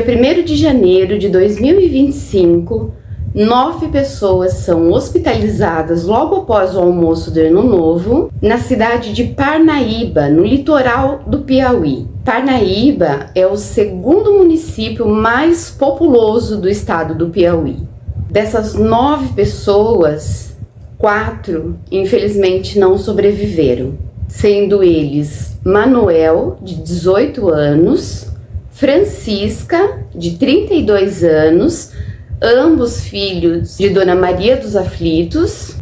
1º de janeiro de 2025, 9 pessoas são hospitalizadas logo após o almoço do Ano Novo na cidade de Parnaíba, no litoral do Piauí. Parnaíba é o 2º município mais populoso do estado do Piauí. Dessas 9 pessoas, 4 infelizmente não sobreviveram, sendo eles Manuel, de 18 anos, Francisca, de 32 anos, ambos filhos de Dona Maria dos Aflitos,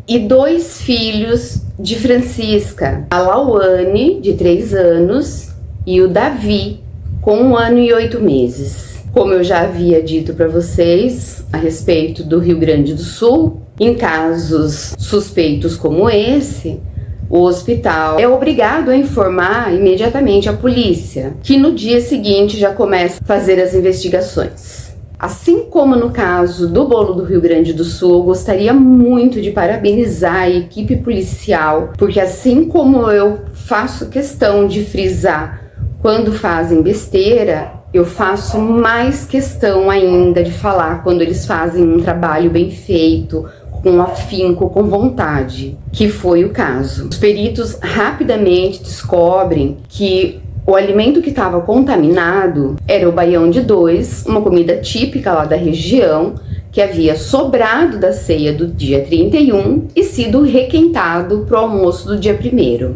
e 2 filhos de Francisca, a Lauane, de 3 anos, e o Davi, com 1 ano e 8 meses. Como eu já havia dito para vocês a respeito do Rio Grande do Sul, em casos suspeitos como esse, o hospital é obrigado a informar imediatamente a polícia, que no dia seguinte já começa a fazer as investigações. Assim como no caso do bolo do Rio Grande do Sul, eu gostaria muito de parabenizar a equipe policial, porque assim como eu faço questão de frisar quando fazem besteira, eu faço mais questão ainda de falar quando eles fazem um trabalho bem feito, com afinco, com vontade, que foi o caso. Os peritos rapidamente descobrem que o alimento que estava contaminado era o baião de 2, uma comida típica lá da região, que havia sobrado da ceia do dia 31 e sido requentado para o almoço do dia 1º.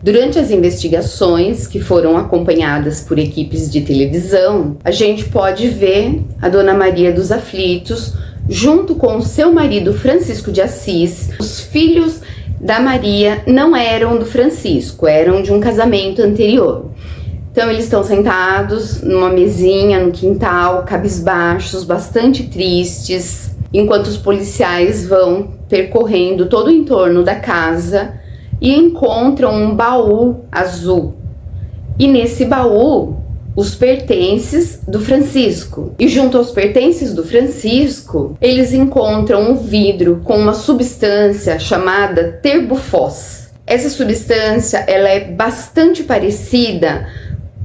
Durante as investigações, que foram acompanhadas por equipes de televisão, a gente pode ver a Dona Maria dos Aflitos junto com seu marido Francisco de Assis. Os filhos da Maria não eram do Francisco, eram de um casamento anterior. Então eles estão sentados numa mesinha no quintal, cabisbaixos, bastante tristes, enquanto os policiais vão percorrendo todo o entorno da casa e encontram um baú azul. E nesse baú, os pertences do Francisco. E junto aos pertences do Francisco, eles encontram um vidro com uma substância chamada terbufós. Essa substância, ela é bastante parecida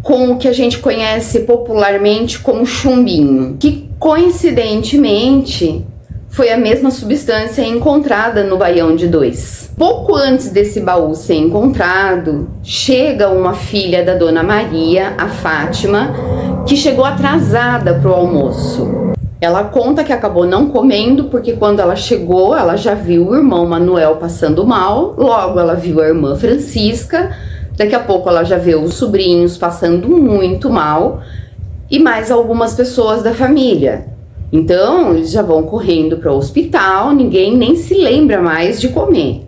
com o que a gente conhece popularmente como chumbinho, que coincidentemente foi a mesma substância encontrada no baião de 2. Pouco antes desse baú ser encontrado, chega uma filha da Dona Maria, a Fátima, que chegou atrasada para o almoço. Ela conta que acabou não comendo porque quando ela chegou, ela já viu o irmão Manuel passando mal, logo ela viu a irmã Francisca, daqui a pouco ela já viu os sobrinhos passando muito mal e mais algumas pessoas da família. Então, eles já vão correndo para o hospital, ninguém nem se lembra mais de comer.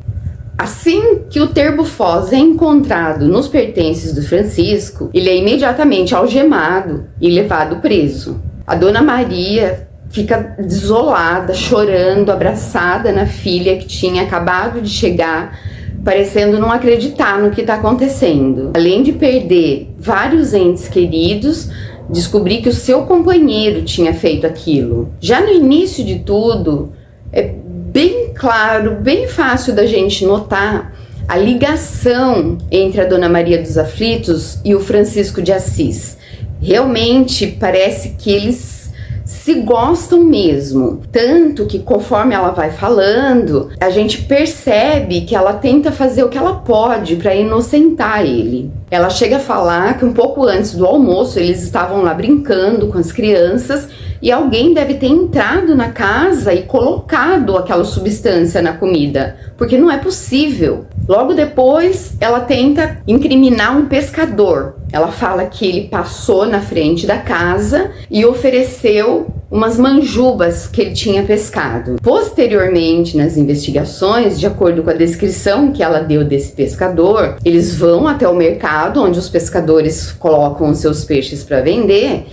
Assim que o terbufós é encontrado nos pertences do Francisco, ele é imediatamente algemado e levado preso. A Dona Maria fica desolada, chorando, abraçada na filha que tinha acabado de chegar, parecendo não acreditar no que está acontecendo. Além de perder vários entes queridos, descobri que o seu companheiro tinha feito aquilo. Já no início de tudo, é bem claro, bem fácil da gente notar a ligação entre a Dona Maria dos Aflitos e o Francisco de Assis. Realmente parece que eles se gostam mesmo, tanto que conforme ela vai falando, a gente percebe que ela tenta fazer o que ela pode para inocentar ele. Ela chega a falar que um pouco antes do almoço eles estavam lá brincando com as crianças e alguém deve ter entrado na casa e colocado aquela substância na comida, porque não é possível. Logo depois, ela tenta incriminar um pescador. Ela fala que ele passou na frente da casa e ofereceu umas manjubas que ele tinha pescado. Posteriormente, nas investigações, de acordo com a descrição que ela deu desse pescador, eles vão até o mercado onde os pescadores colocam os seus peixes para vender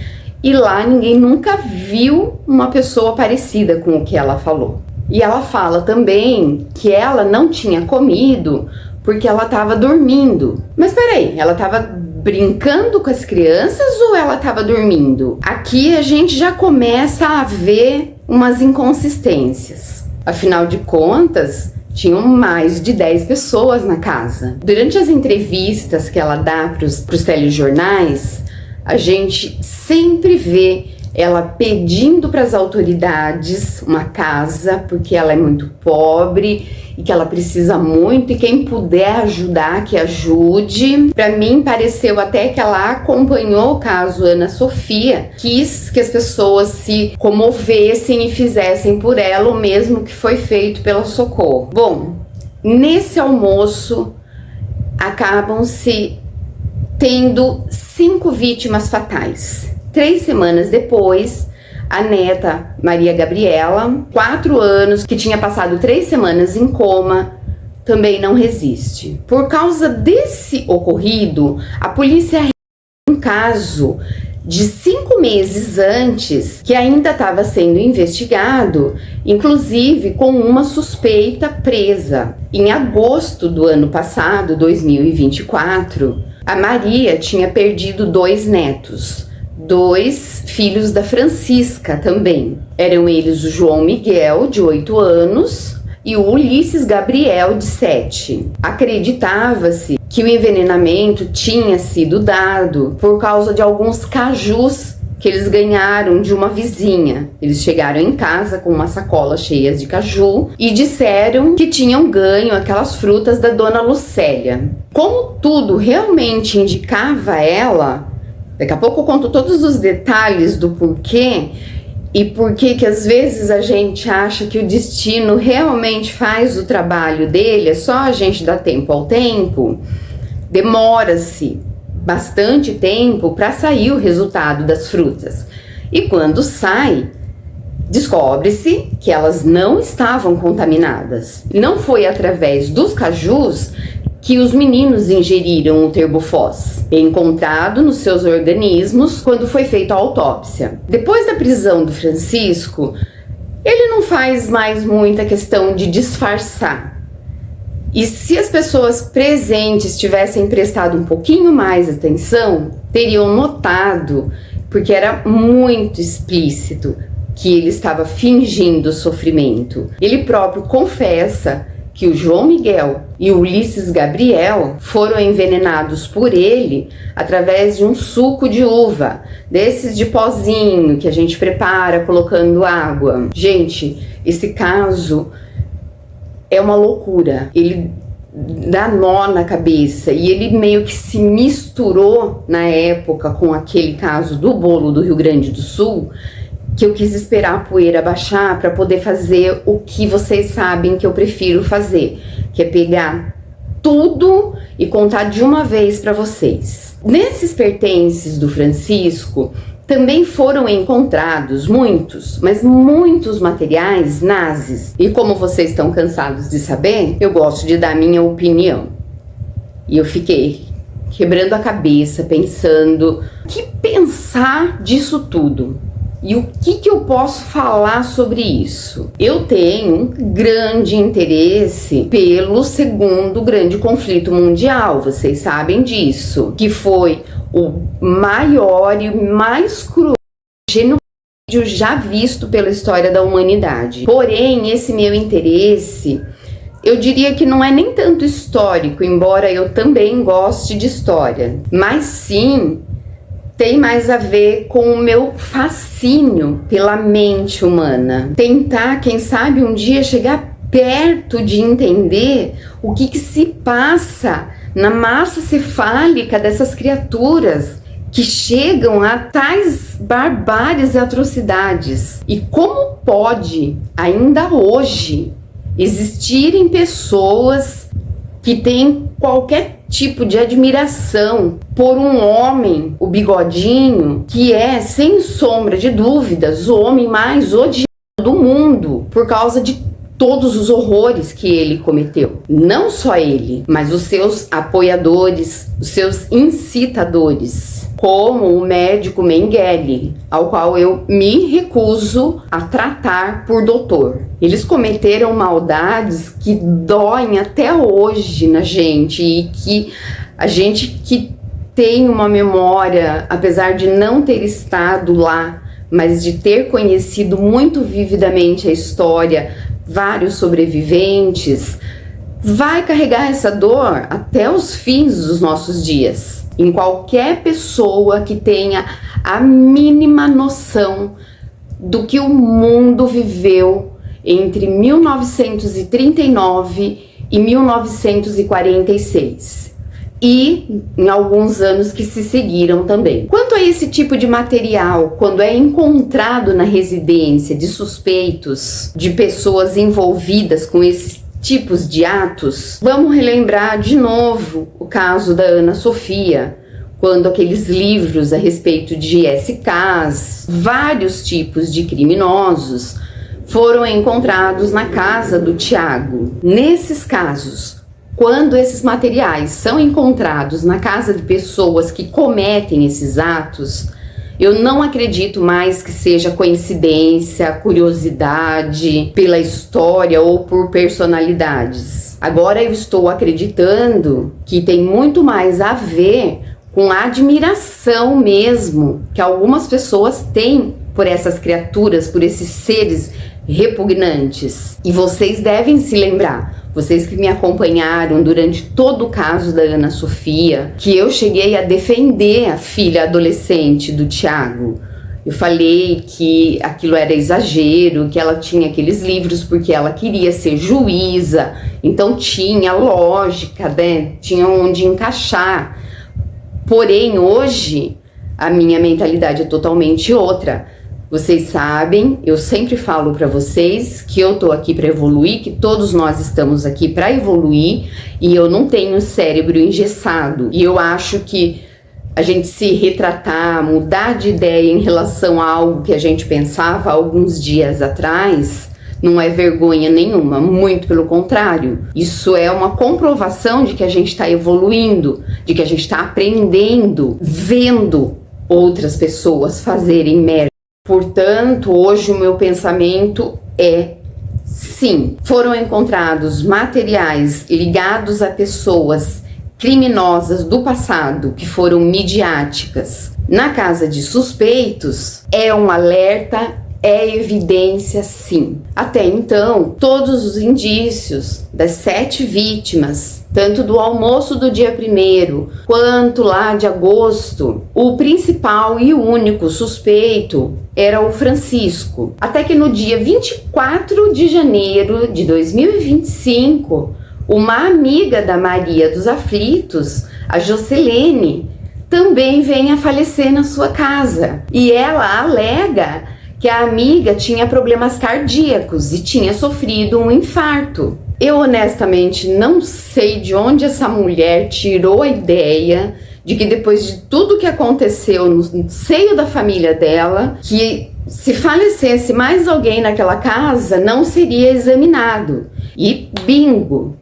e lá ninguém nunca viu uma pessoa parecida com o que ela falou. E ela fala também que ela não tinha comido porque ela estava dormindo. Mas peraí, ela estava brincando com as crianças ou ela estava dormindo? Aqui a gente já começa a ver umas inconsistências. Afinal de contas, tinham mais de 10 pessoas na casa. Durante as entrevistas que ela dá para os telejornais, a gente sempre vê ela pedindo para as autoridades uma casa, porque ela é muito pobre e que ela precisa muito, e quem puder ajudar, que ajude. Para mim, pareceu até que ela acompanhou o caso Ana Sofia, quis que as pessoas se comovessem e fizessem por ela o mesmo que foi feito pela Socorro. Bom, nesse almoço, acabam-se tendo 5 vítimas fatais. 3 semanas depois, a neta Maria Gabriela, 4 anos, que tinha passado 3 semanas em coma, também não resiste. Por causa desse ocorrido, a polícia um caso de 5 meses antes, que ainda estava sendo investigado, inclusive com uma suspeita presa. Em agosto do ano passado, 2024, a Maria tinha perdido 2 netos. 2 filhos da Francisca também. Eram eles o João Miguel, de 8 anos, e o Ulisses Gabriel, de 7. Acreditava-se que o envenenamento tinha sido dado por causa de alguns cajus que eles ganharam de uma vizinha. Eles chegaram em casa com uma sacola cheia de caju e disseram que tinham ganho aquelas frutas da dona Lucélia. Como tudo realmente indicava ela, daqui a pouco eu conto todos os detalhes do porquê e por que às vezes a gente acha que o destino realmente faz o trabalho dele, é só a gente dar tempo ao tempo. Demora-se bastante tempo para sair o resultado das frutas. E quando sai, descobre-se que elas não estavam contaminadas. Não foi através dos cajus que os meninos ingeriram o Terbufós, encontrado nos seus organismos quando foi feita a autópsia. Depois da prisão do Francisco, ele não faz mais muita questão de disfarçar. E se as pessoas presentes tivessem prestado um pouquinho mais atenção, teriam notado, porque era muito explícito, que ele estava fingindo sofrimento. Ele próprio confessa que o João Miguel e o Ulisses Gabriel foram envenenados por ele através de um suco de uva, desses de pozinho que a gente prepara colocando água. Gente, esse caso é uma loucura. Ele dá nó na cabeça e ele meio que se misturou na época com aquele caso do bolo do Rio Grande do Sul, que eu quis esperar a poeira baixar para poder fazer o que vocês sabem que eu prefiro fazer, que é pegar tudo e contar de uma vez para vocês. Nesses pertences do Francisco também foram encontrados muitos, mas muitos materiais nazis. E como vocês estão cansados de saber, eu gosto de dar minha opinião. E eu fiquei quebrando a cabeça, pensando o que pensar disso tudo. E o que eu posso falar sobre isso? Eu tenho um grande interesse pelo segundo grande conflito mundial, vocês sabem disso, que foi o maior e mais cruel genocídio já visto pela história da humanidade. Porém, esse meu interesse, eu diria que não é nem tanto histórico, embora eu também goste de história, mas sim tem mais a ver com o meu fascínio pela mente humana. Tentar, quem sabe, um dia chegar perto de entender o que se passa na massa cefálica dessas criaturas que chegam a tais barbáries e atrocidades. E como pode, ainda hoje, existirem pessoas que têm qualquer tipo de admiração por um homem, o Bigodinho, que é, sem sombra de dúvidas, o homem mais odiado do mundo, por causa de todos os horrores que ele cometeu. Não só ele, mas os seus apoiadores, os seus incitadores, como o médico Mengele, ao qual eu me recuso a tratar por doutor. Eles cometeram maldades que doem até hoje na gente e que a gente que tem uma memória, apesar de não ter estado lá, mas de ter conhecido muito vividamente a história, vários sobreviventes, vai carregar essa dor até os fins dos nossos dias. Em qualquer pessoa que tenha a mínima noção do que o mundo viveu entre 1939 e 1946 e em alguns anos que se seguiram também. Quanto a esse tipo de material, quando é encontrado na residência de suspeitos, de pessoas envolvidas com esses tipos de atos, vamos relembrar de novo o caso da Ana Sofia, quando aqueles livros a respeito de SKs, vários tipos de criminosos, foram encontrados na casa do Thiago. Nesses casos, quando esses materiais são encontrados na casa de pessoas que cometem esses atos, eu não acredito mais que seja coincidência, curiosidade pela história ou por personalidades. Agora eu estou acreditando que tem muito mais a ver com a admiração mesmo que algumas pessoas têm por essas criaturas, por esses seres repugnantes. E vocês devem se lembrar, vocês que me acompanharam durante todo o caso da Ana Sofia, que eu cheguei a defender a filha adolescente do Thiago. Eu falei que aquilo era exagero, que ela tinha aqueles livros porque ela queria ser juíza, então tinha lógica, né? Tinha onde encaixar. Porém, hoje, a minha mentalidade é totalmente outra. Vocês sabem, eu sempre falo para vocês que eu tô aqui para evoluir, que todos nós estamos aqui para evoluir e eu não tenho cérebro engessado. E eu acho que a gente se retratar, mudar de ideia em relação a algo que a gente pensava alguns dias atrás, não é vergonha nenhuma, muito pelo contrário. Isso é uma comprovação de que a gente está evoluindo, de que a gente está aprendendo, vendo outras pessoas fazerem merda. Portanto, hoje o meu pensamento é: sim, foram encontrados materiais ligados a pessoas criminosas do passado que foram midiáticas na casa de suspeitos, é um alerta, é evidência sim. Até então, todos os indícios das 7 vítimas, tanto do almoço do dia 1º, quanto lá de agosto, o principal e único suspeito era o Francisco. Até que no dia 24 de janeiro de 2025, uma amiga da Maria dos Aflitos, a Jocelene, também vem a falecer na sua casa. E ela alega que a amiga tinha problemas cardíacos e tinha sofrido um infarto. Eu honestamente não sei de onde essa mulher tirou a ideia de que depois de tudo que aconteceu no seio da família dela, que se falecesse mais alguém naquela casa, não seria examinado. E bingo!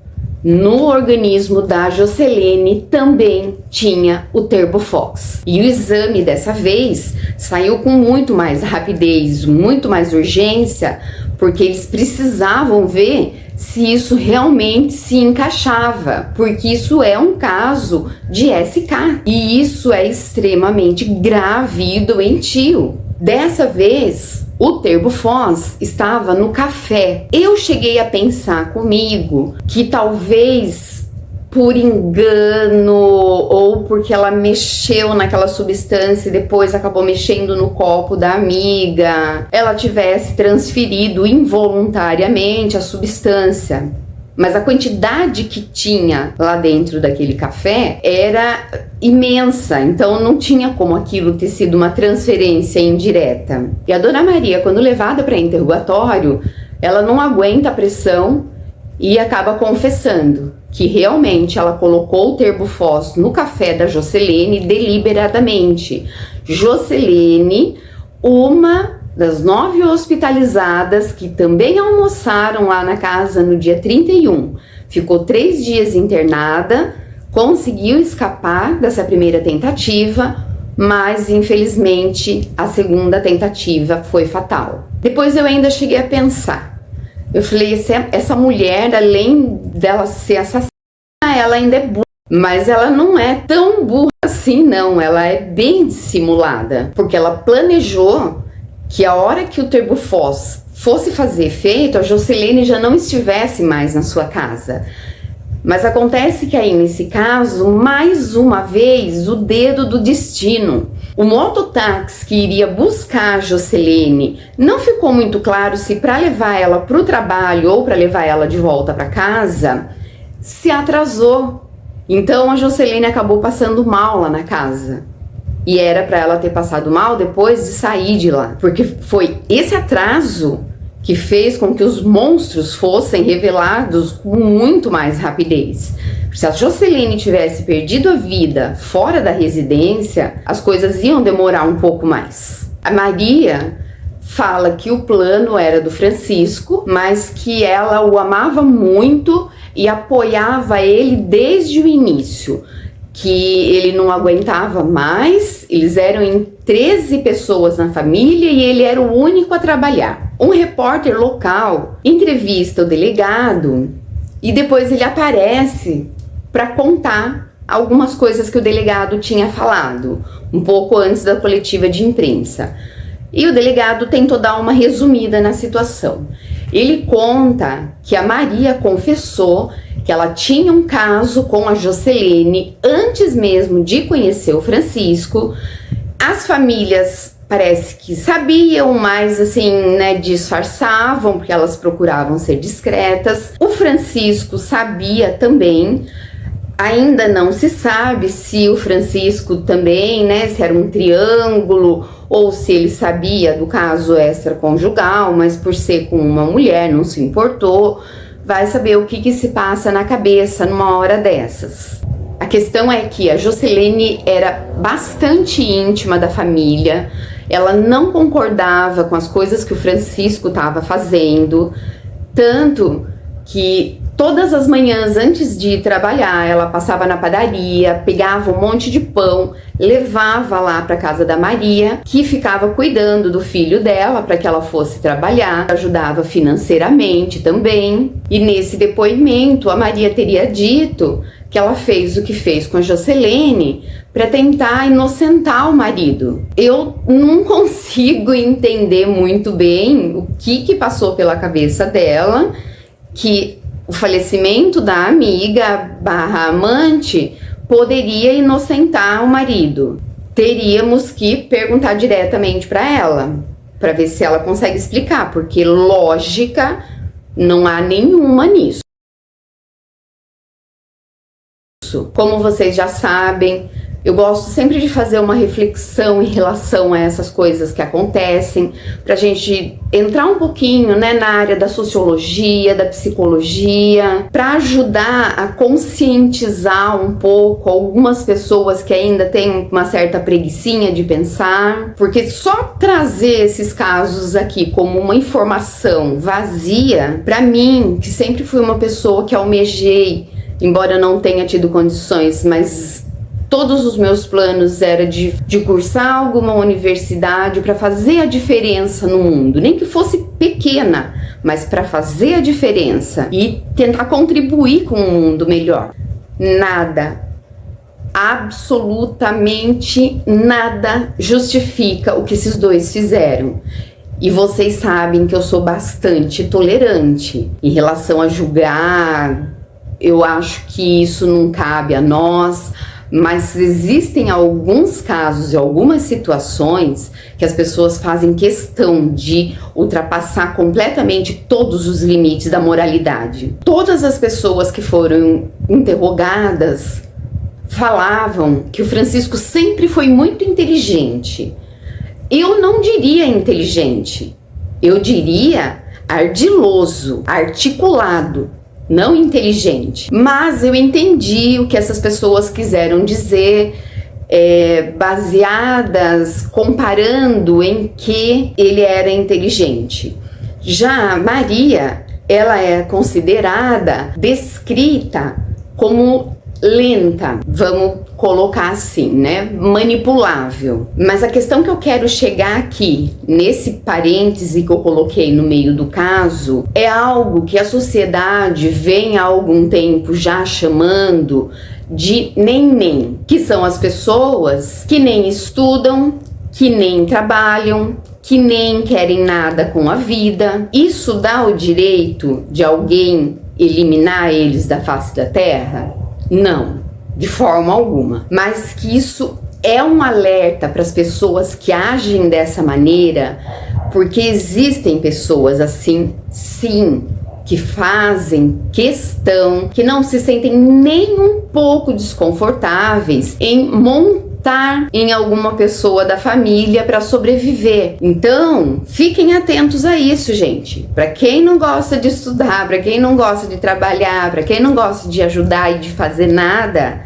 No organismo da Jocelene também tinha o Turbofox. E o exame dessa vez saiu com muito mais rapidez, muito mais urgência, porque eles precisavam ver se isso realmente se encaixava, porque isso é um caso de SK e isso é extremamente grave e doentio. Dessa vez, o Turbofox estava no café. Eu cheguei a pensar comigo que talvez por engano ou porque ela mexeu naquela substância e depois acabou mexendo no copo da amiga, ela tivesse transferido involuntariamente a substância. Mas a quantidade que tinha lá dentro daquele café era imensa, então não tinha como aquilo ter sido uma transferência indireta. E a Dona Maria, quando levada para interrogatório, ela não aguenta a pressão e acaba confessando que realmente ela colocou o Turbofox no café da Jocelene deliberadamente. Jocelene, uma das 9 hospitalizadas que também almoçaram lá na casa no dia 31. Ficou 3 dias internada, conseguiu escapar dessa primeira tentativa, mas infelizmente a segunda tentativa foi fatal. Depois eu ainda cheguei a pensar, eu falei, essa mulher, além dela ser assassina, ela ainda é burra, mas ela não é tão burra assim não, ela é bem dissimulada, porque ela planejou que a hora que o Turbofox fosse fazer efeito, a Jocelene já não estivesse mais na sua casa. Mas acontece que aí nesse caso, mais uma vez, o dedo do destino. O mototáxi que iria buscar a Jocelene não ficou muito claro se para levar ela para o trabalho ou para levar ela de volta para casa, se atrasou. Então a Jocelene acabou passando mal lá na casa. E era para ela ter passado mal depois de sair de lá, porque foi esse atraso que fez com que os monstros fossem revelados com muito mais rapidez. Se a Jocelene tivesse perdido a vida fora da residência, as coisas iam demorar um pouco mais. A Maria fala que o plano era do Francisco, mas que ela o amava muito e apoiava ele desde o início, que ele não aguentava mais. Eles eram em 13 pessoas na família e ele era o único a trabalhar. Um repórter local entrevista o delegado e depois ele aparece para contar algumas coisas que o delegado tinha falado, um pouco antes da coletiva de imprensa. E o delegado tentou dar uma resumida na situação. Ele conta que a Maria confessou que ela tinha um caso com a Jocelene antes mesmo de conhecer o Francisco. As famílias parece que sabiam, mas assim, né, disfarçavam, porque elas procuravam ser discretas. O Francisco sabia também. Ainda não se sabe se o Francisco também, né, se era um triângulo ou se ele sabia do caso extraconjugal, mas por ser com uma mulher não se importou. Vai saber o que se passa na cabeça numa hora dessas. A questão é que a Jocelene era bastante íntima da família, ela não concordava com as coisas que o Francisco estava fazendo, tanto que todas as manhãs antes de ir trabalhar, ela passava na padaria, pegava um monte de pão, levava lá para casa da Maria, que ficava cuidando do filho dela para que ela fosse trabalhar, ajudava financeiramente também. E nesse depoimento, a Maria teria dito que ela fez o que fez com a Jocelene para tentar inocentar o marido. Eu não consigo entender muito bem o que passou pela cabeça dela, que o falecimento da amiga barra amante poderia inocentar o marido. Teríamos que perguntar diretamente para ela, para ver se ela consegue explicar, porque lógica não há nenhuma nisso. Como vocês já sabem, eu gosto sempre de fazer uma reflexão em relação a essas coisas que acontecem, pra gente entrar um pouquinho, né, na área da sociologia, da psicologia, para ajudar a conscientizar um pouco algumas pessoas que ainda têm uma certa preguicinha de pensar, porque só trazer esses casos aqui como uma informação vazia, pra mim, que sempre fui uma pessoa que almejei, embora eu não tenha tido condições, mas todos os meus planos era de cursar alguma universidade para fazer a diferença no mundo, nem que fosse pequena, mas para fazer a diferença e tentar contribuir com um mundo melhor. Nada, absolutamente nada justifica o que esses dois fizeram. E vocês sabem que eu sou bastante tolerante em relação a julgar. Eu acho que isso não cabe a nós. Mas existem alguns casos e algumas situações que as pessoas fazem questão de ultrapassar completamente todos os limites da moralidade. Todas as pessoas que foram interrogadas falavam que o Francisco sempre foi muito inteligente. Eu não diria inteligente, eu diria ardiloso, articulado. Não inteligente, mas eu entendi o que essas pessoas quiseram dizer, baseadas, comparando em que ele era inteligente. Já Maria, ela é considerada, descrita como lenta, vamos colocar assim, né? Manipulável. Mas a questão que eu quero chegar aqui, nesse parêntese que eu coloquei no meio do caso, é algo que a sociedade vem há algum tempo já chamando de neném, que são as pessoas que nem estudam, que nem trabalham, que nem querem nada com a vida. Isso dá o direito de alguém eliminar eles da face da terra? Não, de forma alguma. Mas que isso é um alerta para as pessoas que agem dessa maneira, porque existem pessoas assim, sim, que fazem questão, que não se sentem nem um pouco desconfortáveis em montar em alguma pessoa da família para sobreviver. Então, fiquem atentos a isso, gente. Para quem não gosta de estudar, para quem não gosta de trabalhar, para quem não gosta de ajudar e de fazer nada,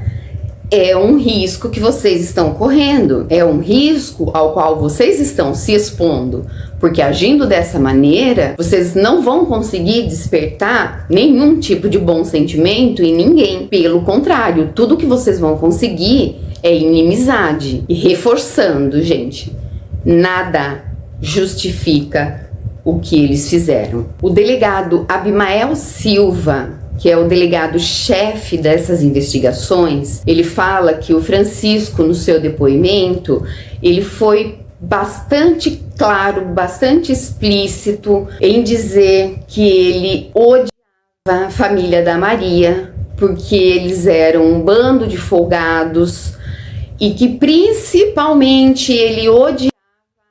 é um risco que vocês estão correndo, é um risco ao qual vocês estão se expondo, porque agindo dessa maneira, vocês não vão conseguir despertar nenhum tipo de bom sentimento em ninguém. Pelo contrário, tudo que vocês vão conseguir é inimizade. E reforçando, gente, nada justifica o que eles fizeram. O delegado Abimael Silva, que é o delegado-chefe dessas investigações, ele fala que o Francisco, no seu depoimento, ele foi bastante claro, bastante explícito em dizer que ele odiava a família da Maria, porque eles eram um bando de folgados, e que principalmente ele odiava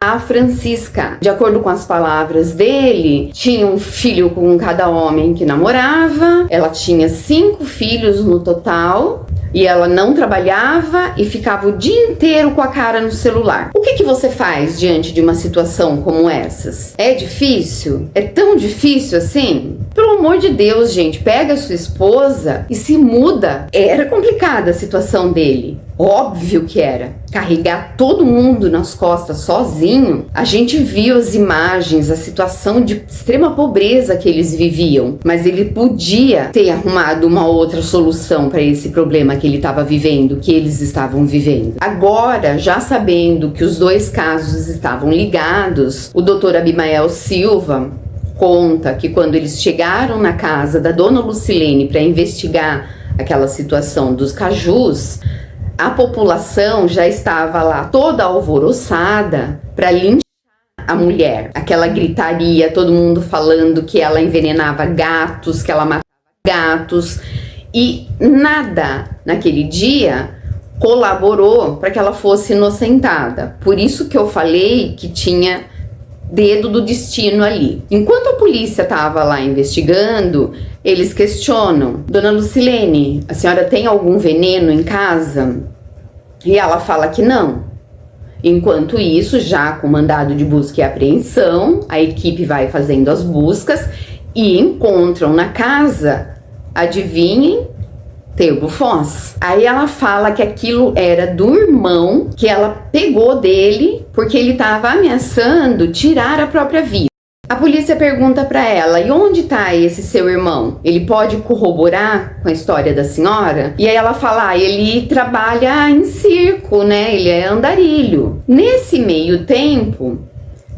a Francisca. De acordo com as palavras dele, tinha um filho com cada homem que namorava, ela tinha 5 filhos no total, e ela não trabalhava e ficava o dia inteiro com a cara no celular. O que você faz diante de uma situação como essas? É difícil? É tão difícil assim? Pelo amor de Deus, gente, pega a sua esposa e se muda. Era complicada a situação dele. Óbvio que era. Carregar todo mundo nas costas sozinho. A gente viu as imagens, a situação de extrema pobreza que eles viviam, mas ele podia ter arrumado uma outra solução para esse problema que ele estava vivendo, que eles estavam vivendo. Agora, já sabendo que os 2 casos estavam ligados, o Dr. Abimael Silva conta que quando eles chegaram na casa da dona Lucilene para investigar aquela situação dos cajus, a população já estava lá toda alvoroçada para linchar a mulher. Aquela gritaria, todo mundo falando que ela envenenava gatos, que ela matava gatos, e nada naquele dia colaborou para que ela fosse inocentada. Por isso que eu falei que tinha dedo do destino ali. Enquanto a polícia estava lá investigando, eles questionam: Dona Lucilene, a senhora tem algum veneno em casa? E ela fala que não. Enquanto isso, já com mandado de busca e apreensão, a equipe vai fazendo as buscas e encontram na casa, adivinhem, Terbufós. Aí ela fala que aquilo era do irmão que ela pegou dele porque ele estava ameaçando tirar a própria vida. A polícia pergunta para ela: e onde está esse seu irmão? Ele pode corroborar com a história da senhora? E aí ela fala: ele trabalha em circo, né? Ele é andarilho. Nesse meio tempo,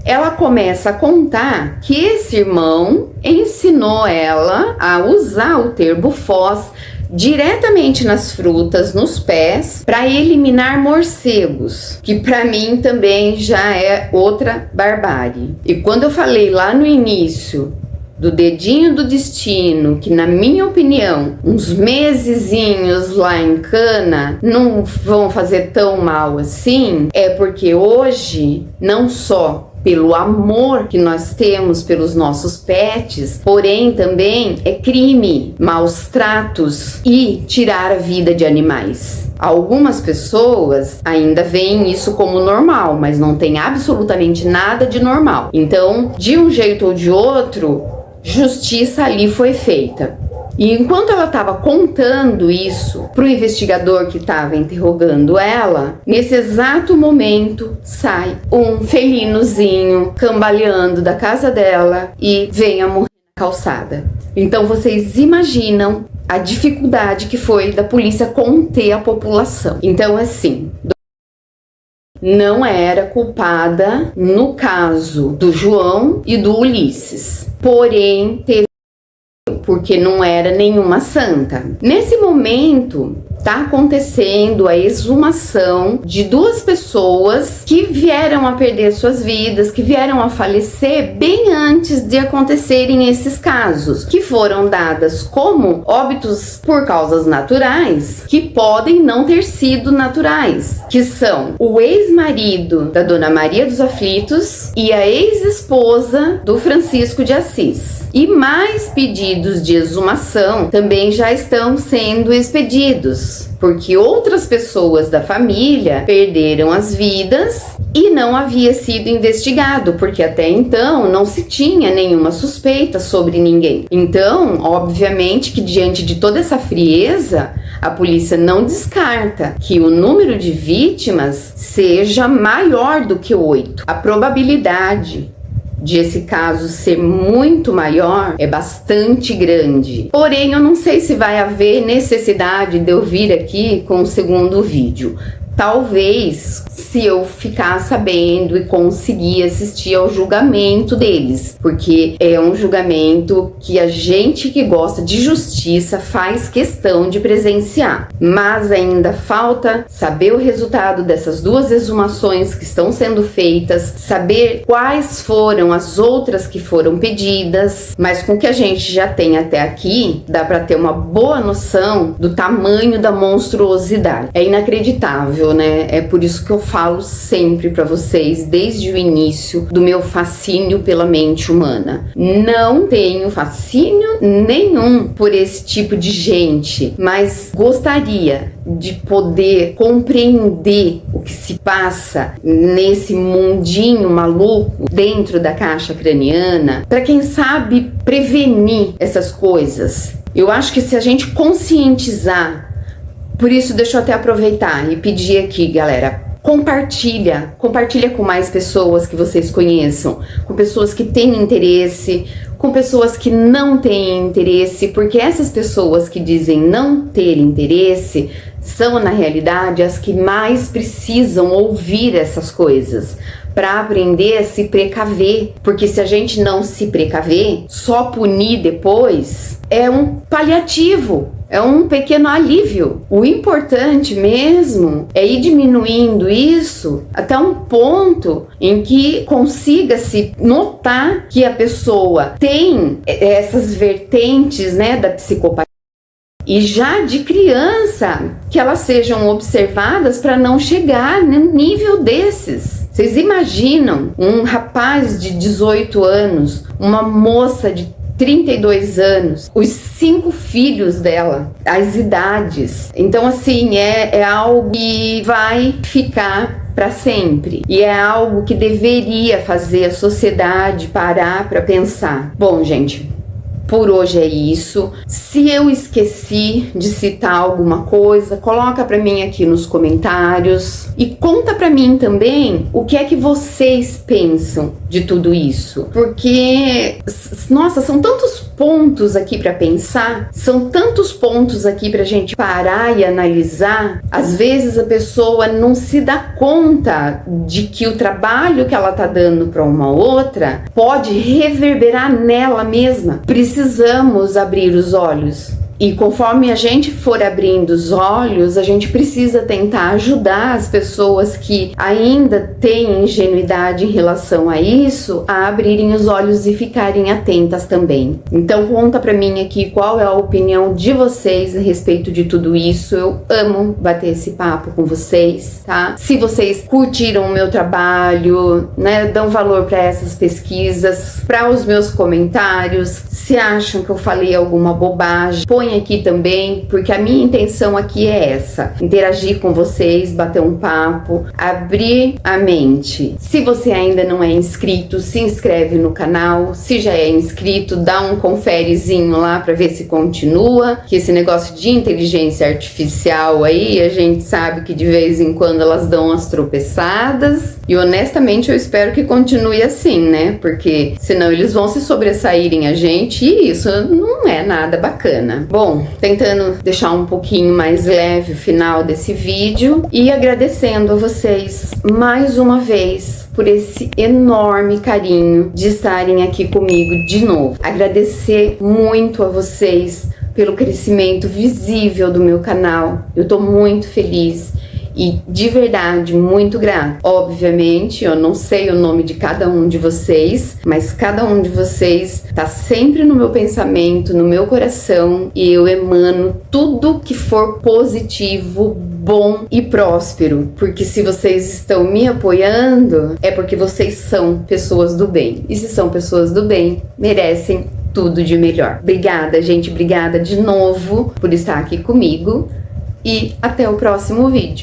ela começa a contar que esse irmão ensinou ela a usar o Terbufós diretamente nas frutas, nos pés, para eliminar morcegos, que para mim também já é outra barbárie. E quando eu falei lá no início do dedinho do destino, que na minha opinião, uns mesezinhos lá em cana não vão fazer tão mal assim, é porque hoje, não só pelo amor que nós temos pelos nossos pets, porém também é crime, maus tratos e tirar a vida de animais. Algumas pessoas ainda veem isso como normal, mas não tem absolutamente nada de normal. Então, de um jeito ou de outro, justiça ali foi feita. E enquanto ela estava contando isso para o investigador que estava interrogando ela, nesse exato momento sai um felinozinho cambaleando da casa dela e vem a morrer na calçada. Então vocês imaginam a dificuldade que foi da polícia conter a população. Então assim, não era culpada no caso do João e do Ulisses, porém teve, porque não era nenhuma santa. Nesse momento, tá acontecendo a exumação de 2 pessoas que vieram a perder suas vidas, que vieram a falecer bem antes de acontecerem esses casos, que foram dadas como óbitos por causas naturais, que podem não ter sido naturais, que são o ex-marido da Dona Maria dos Aflitos e a ex-esposa do Francisco de Assis. E mais pedidos de exumação também já estão sendo expedidos, porque outras pessoas da família perderam as vidas e não havia sido investigado, porque até então não se tinha nenhuma suspeita sobre ninguém. Então, obviamente que diante de toda essa frieza, a polícia não descarta que o número de vítimas seja maior do que 8. A probabilidade de esse caso ser muito maior é bastante grande. Porém, eu não sei se vai haver necessidade de eu vir aqui com o segundo vídeo. Talvez, se eu ficar sabendo e conseguir assistir ao julgamento deles, porque é um julgamento que a gente que gosta de justiça faz questão de presenciar. Mas ainda falta saber o resultado dessas 2 exumações que estão sendo feitas, saber quais foram as outras que foram pedidas, mas com o que a gente já tem até aqui, dá para ter uma boa noção do tamanho da monstruosidade. É inacreditável, né? É por isso que eu falo sempre para vocês, desde o início, do meu fascínio pela mente humana. Não tenho fascínio nenhum por esse tipo de gente, mas gostaria de poder compreender o que se passa nesse mundinho maluco dentro da caixa craniana, para quem sabe prevenir essas coisas. Eu acho que se a gente conscientizar. Por isso, deixa eu até aproveitar e pedir aqui, galera, compartilha com mais pessoas que vocês conheçam, com pessoas que têm interesse, com pessoas que não têm interesse, porque essas pessoas que dizem não ter interesse são, na realidade, as que mais precisam ouvir essas coisas, para aprender a se precaver, porque se a gente não se precaver, só punir depois é um paliativo, é um pequeno alívio. O importante mesmo é ir diminuindo isso até um ponto em que consiga-se notar que a pessoa tem essas vertentes, né, da psicopatia. E já de criança, que elas sejam observadas para não chegar no nível desses. Vocês imaginam um rapaz de 18 anos, uma moça de 32 anos, os 5 filhos dela, as idades. Então, assim, é algo que vai ficar para sempre. E é algo que deveria fazer a sociedade parar para pensar. Bom, gente, por hoje é isso. Se eu esqueci de citar alguma coisa, coloca para mim aqui nos comentários e conta para mim também o que é que vocês pensam de tudo isso, porque nossa, são tantos pontos aqui para pensar, são tantos pontos aqui pra gente parar e analisar. Às vezes a pessoa não se dá conta de que o trabalho que ela tá dando para uma outra pode reverberar nela mesma. Precisamos abrir os olhos. E conforme a gente for abrindo os olhos, a gente precisa tentar ajudar as pessoas que ainda têm ingenuidade em relação a isso, a abrirem os olhos e ficarem atentas também. Então conta pra mim aqui qual é a opinião de vocês a respeito de tudo isso. Eu amo bater esse papo com vocês, tá? Se vocês curtiram o meu trabalho, né, dão valor para essas pesquisas, para os meus comentários, se acham que eu falei alguma bobagem, põe aqui também, porque a minha intenção aqui é essa: interagir com vocês, bater um papo, abrir a mente. Se você ainda não é inscrito, se inscreve no canal. Se já é inscrito, dá um conferezinho lá para ver se continua, que esse negócio de inteligência artificial aí, a gente sabe que de vez em quando elas dão umas tropeçadas, e honestamente eu espero que continue assim, né, porque senão eles vão se sobressaírem a gente e isso não é nada bacana. Bom, tentando deixar um pouquinho mais leve o final desse vídeo e agradecendo a vocês mais uma vez por esse enorme carinho de estarem aqui comigo de novo. Agradecer muito a vocês pelo crescimento visível do meu canal. Eu tô muito feliz e de verdade muito grata. Obviamente, eu não sei o nome de cada um de vocês, mas cada um de vocês tá sempre no meu pensamento, no meu coração, e eu emano tudo que for positivo, bom e próspero, porque se vocês estão me apoiando, é porque vocês são pessoas do bem. E se são pessoas do bem, merecem tudo de melhor. Obrigada, gente, obrigada de novo por estar aqui comigo e até o próximo vídeo.